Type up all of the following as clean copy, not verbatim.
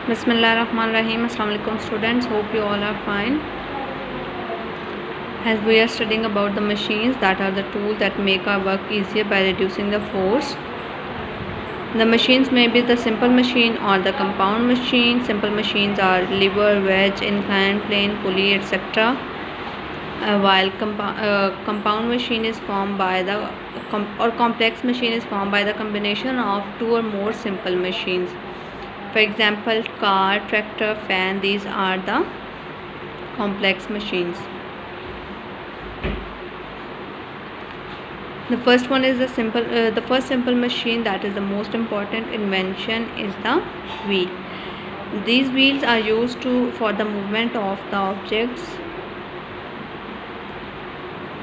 Bismillahirrahmanirrahim. Assalamu alaikum students. Hope you all are fine. As we are studying about the machines that are the tools that make our work easier by reducing the force. The machines may be the simple machine or the compound machine. Simple machines are lever, wedge, inclined plane, pulley, etc. While compound machine is formed by the complex machine is formed by the combination of two or more simple machines. For example, car, tractor, fan, these are the complex machines. The first one is the first simple machine, that is the most important invention, is the wheel. These wheels are used for the movement of the objects.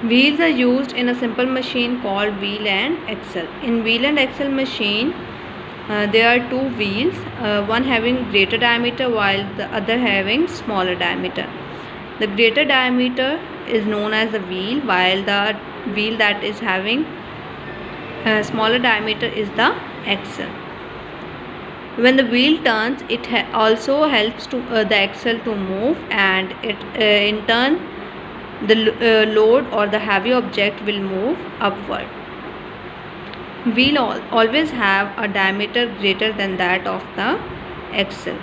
Wheels are used in a simple machine called wheel and axle. In wheel and axle machine, there are two wheels, one having greater diameter while the other having smaller diameter. The greater diameter is known as the wheel, while the wheel that is having smaller diameter is the axle. When the wheel turns, it also helps to the axle to move, and it in turn the load or the heavy object will move upward. Wheel always have a diameter greater than that of the axle.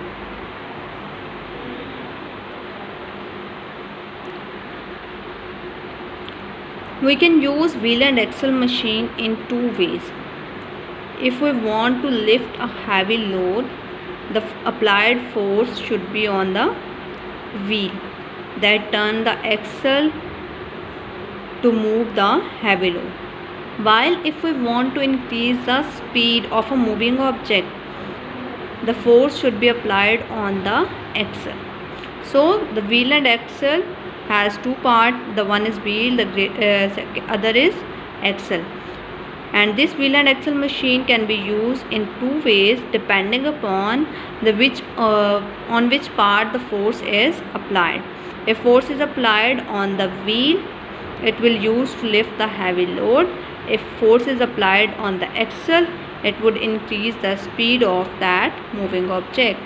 We can use wheel and axle machine in two ways. If we want to lift a heavy load, the applied force should be on the wheel that turn the axle to move the heavy load. While if we want to increase the speed of a moving object, the force should be applied on the axle. So the wheel and axle has two parts. The one is wheel, the other is axle. And this wheel and axle machine can be used in two ways depending upon on which part the force is applied. If force is applied on the wheel, it will use to lift the heavy load. If force is applied on the axle, it would increase the speed of that moving object.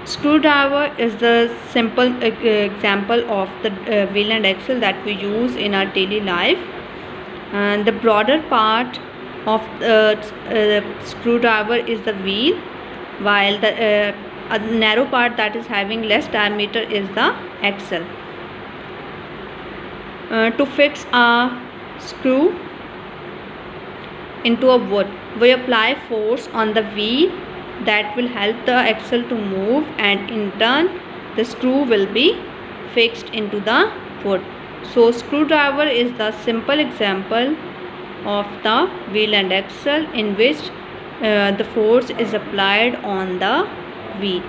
Screwdriver is the simple example of the wheel and axle that we use in our daily life. And the broader part of the screwdriver is the wheel, while the narrow part that is having less diameter is the axle. To fix a screw into a wood, we apply force on the wheel that will help the axle to move, and in turn the screw will be fixed into the wood. So screwdriver is the simple example of the wheel and axle in which the force is applied on the wheel.